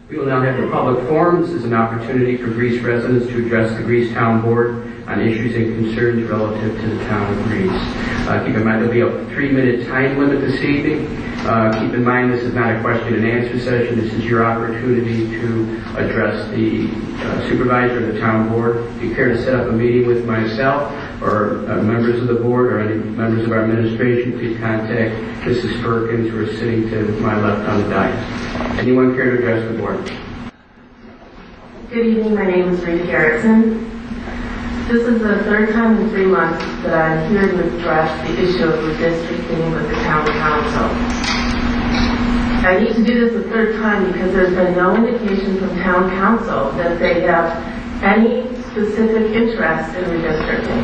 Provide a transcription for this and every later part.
We will now have a public forum. This is an opportunity for Greece residents to address the Greece Town Board on issues and concerns relative to the town of Greece. Keep in mind there'll be a 3-minute time limit this evening. Keep in mind this is not a question and answer session. This is your opportunity to address the supervisor of the town board. If you care to set up a meeting with myself or members of the board or any members of our administration, please contact Mrs. Perkins, who is sitting to my left on the dais. Anyone care to address the board? Good evening, my name is Rita Garrison. This is the third time in 3 months that I'm here to address the issue of redistricting with the town council. I need to do this a third time because there's been no indication from town council that they have any specific interest in redistricting.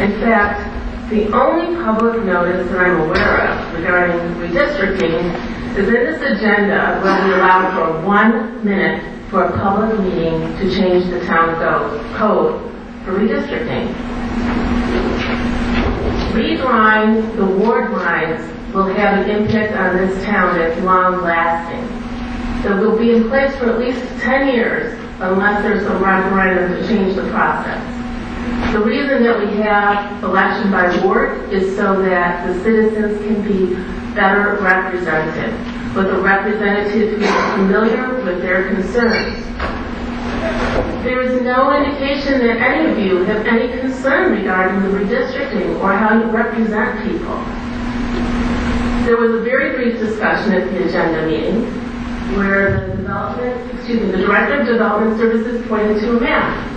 In fact, the only public notice that I'm aware of regarding redistricting is in this agenda where we allow for 1 minute for a public meeting to change the town code for redistricting. Redrawing the ward lines will have an impact on this town that's long-lasting. That will be in place for at least 10 years unless there's a referendum to change the process. The reason that we have election by ward is so that the citizens can be better represented with a representative who is familiar with their concerns. There is no indication that any of you have any concern regarding the redistricting or how you represent people. There was a very brief discussion at the agenda meeting where the Director of Development Services pointed to a map.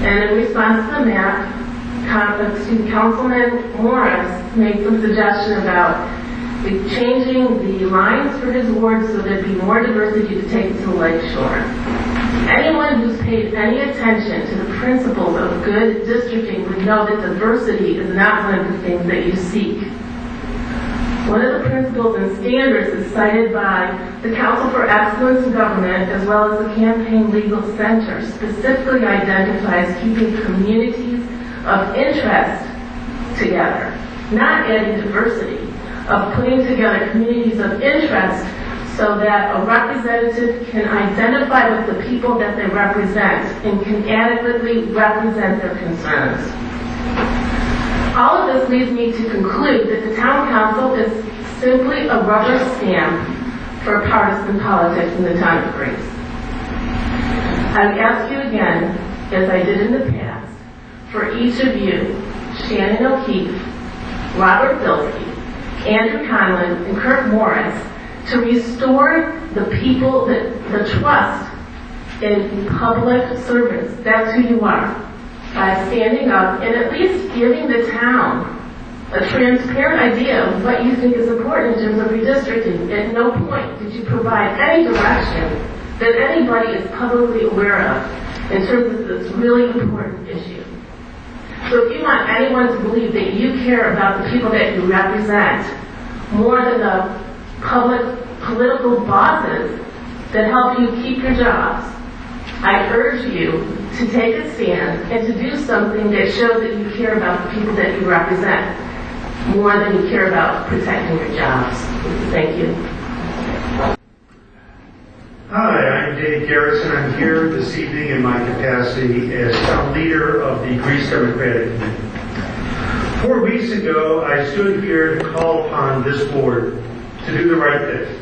And in response to the map, Councilman Morris made some suggestion about changing the lines for his ward so there'd be more diversity to take to the lake shore. Anyone who's paid any attention to the principles of good districting would know that diversity is not one of the things that you seek. One of the principles and standards is cited by the Council for Excellence in Government as well as the Campaign Legal Center specifically identifies keeping communities of interest together, not adding diversity, of putting together communities of interest so that a representative can identify with the people that they represent and can adequately represent their concerns. All of this leads me to conclude that the town council is simply a rubber stamp for partisan politics in the town of Greece. I would ask you again, as I did in the past, for each of you, Shannon O'Keefe, Robert Bilski, Andrew Conlon, and Kirk Morris, to restore the people, the trust in public servants. That's who you are. By standing up and at least giving the town a transparent idea of what you think is important in terms of redistricting. At no point did you provide any direction that anybody is publicly aware of in terms of this really important issue. So if you want anyone to believe that you care about the people that you represent more than the public political bosses that help you keep your jobs, I urge you to take a stand and to do something that shows that you care about the people that you represent more than you care about protecting your jobs. Thank you. Hi, I'm Dave Garrison. I'm here this evening in my capacity as town leader of the Greece Democratic Committee. 4 weeks ago, I stood here to call upon this board to do the right thing.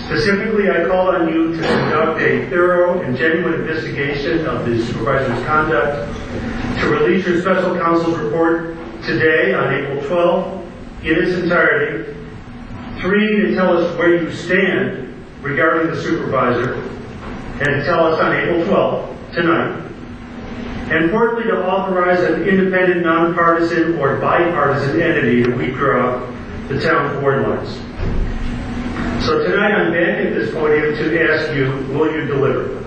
Specifically, I called on you to conduct a thorough and genuine investigation of the supervisor's conduct, to release your special counsel's report today on April 12th in its entirety. 3, to tell us where you stand regarding the supervisor, and to tell us on April 12th, tonight. And fourthly, to authorize an independent, nonpartisan, or bipartisan entity to weed draw the town's board lines. So tonight I'm back at this podium to ask you, will you deliver?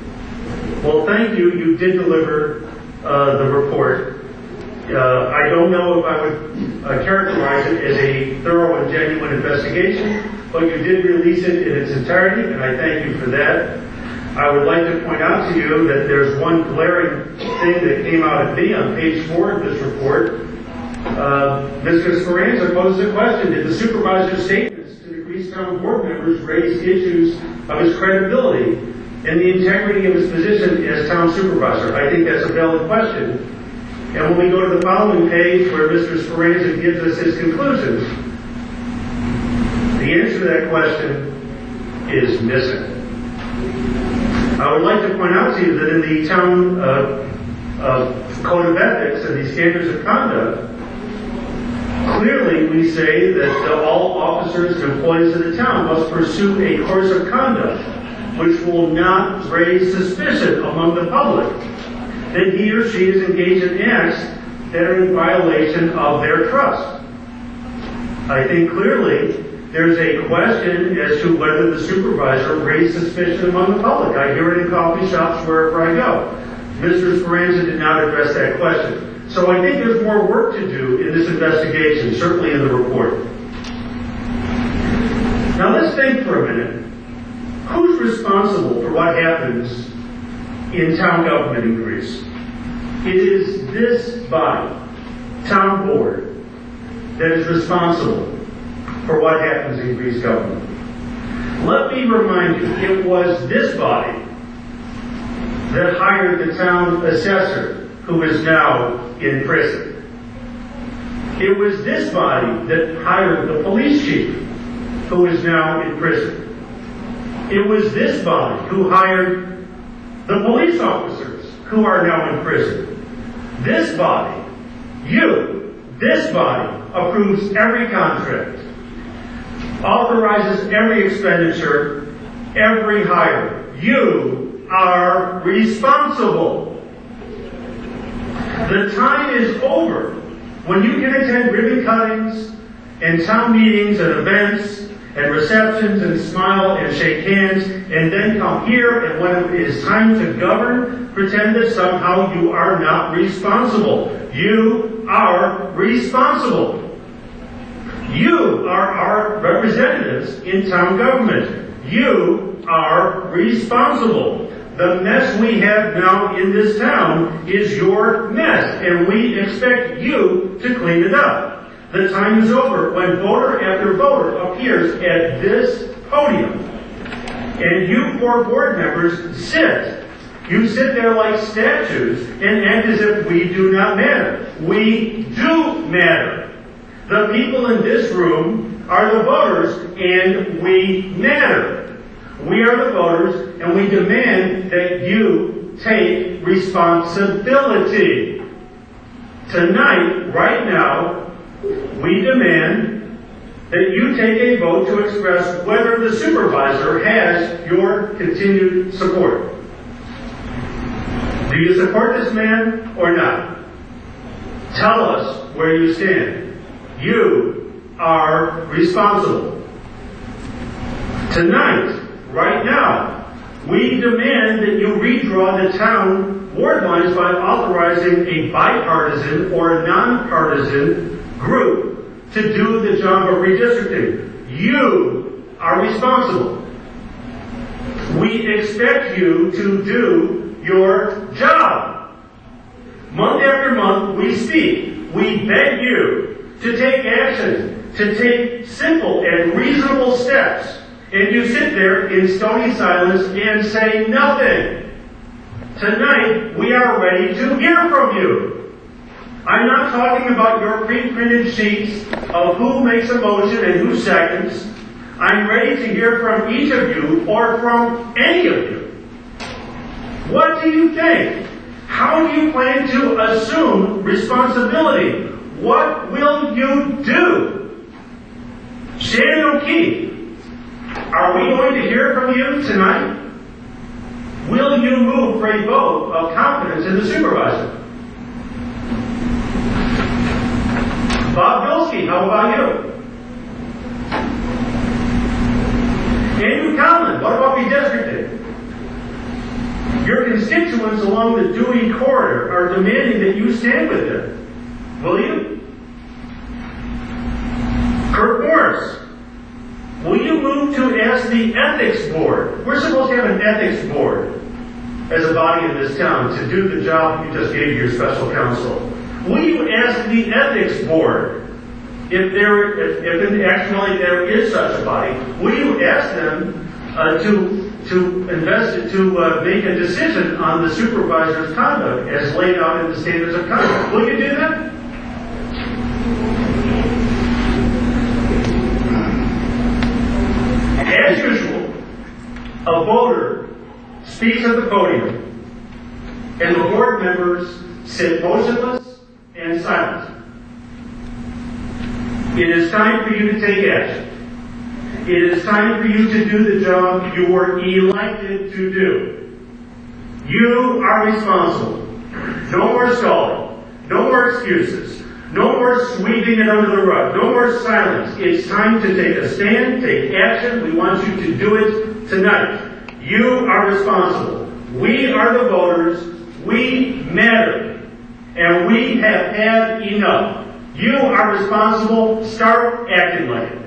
Well, thank you. You did deliver the report. I don't know if I would characterize it as a thorough and genuine investigation, but you did release it in its entirety, and I thank you for that. I would like to point out to you that there's one glaring thing that came out at me on page 4 of this report. Mr. Speranza posed a question: did the supervisor's statements to the Greece Town board members raise issues of his credibility and the integrity of his position as town supervisor? I think that's a valid question. And when we go to the following page where Mr. Speranza gives us his conclusions, the answer to that question is missing. I would like to point out to you that in the town code of ethics and the standards of conduct, clearly we say that all officers and employees of the town must pursue a course of conduct which will not raise suspicion among the public that he or she is engaged in acts that are in violation of their trust. I think clearly there's a question as to whether the supervisor raised suspicion among the public. I hear it in coffee shops wherever I go. Mr. Speranza did not address that question. So I think there's more work to do in this investigation, certainly in the report. Now let's think for a minute. Who's responsible for what happens in town government in Greece? It is this body, town board, that is responsible for what happens in Greece government. Let me remind you, it was this body that hired the town assessor, who is now in prison. It was this body that hired the police chief, who is now in prison. It was this body who hired the police officers, who are now in prison. This body, this body approves every contract, authorizes every expenditure, every hire. You are responsible. The time is over when you can attend ribbon cuttings and town meetings and events and receptions and smile and shake hands and then come here and when it is time to govern, pretend that somehow you are not responsible. You are responsible. You are our representatives in town government. You are responsible. The mess we have now in this town is your mess, and we expect you to clean it up. The time is over when voter after voter appears at this podium, and you four board members sit. You sit there like statues and act as if we do not matter. We do matter. The people in this room are the voters, and we matter. We are the voters, and we demand that you take responsibility. Tonight, right now, we demand that you take a vote to express whether the supervisor has your continued support. Do you support this man or not? Tell us where you stand. You are responsible. Tonight, right now, we demand that you redraw the town ward lines by authorizing a bipartisan or nonpartisan group to do the job of redistricting. You are responsible. We expect you to do your job. Month after month, we speak. We beg you to take action, to take simple and reasonable steps. And you sit there in stony silence and say nothing. Tonight, we are ready to hear from you. I'm not talking about your pre-printed sheets of who makes a motion and who seconds. I'm ready to hear from each of you or from any of you. What do you think? How do you plan to assume responsibility? What will you do? Shannon O'Keefe, are we going to hear from you tonight? Will you move for a vote of confidence in the supervisor? Bob Bilski, how about you? Andrew Conlon, what about redistricting? Your constituents along the Dewey corridor are demanding that you stand with them. Will you? Kurt Morris, will you move to ask the ethics board? We're supposed to have an ethics board as a body in this town to do the job you just gave your special counsel. Will you ask the ethics board if actually there is such a body? Will you ask them to to make a decision on the supervisor's conduct as laid out in the standards of conduct. Will you do that? As usual, a voter speaks at the podium, and the board members sit motionless and silent. It is time for you to take action. It is time for you to do the job you were elected to do. You are responsible. No more stalling. No more excuses. No more sweeping it under the rug. No more silence. It's time to take a stand, take action. We want you to do it tonight. You are responsible. We are the voters. We matter. And we have had enough. You are responsible. Start acting like it.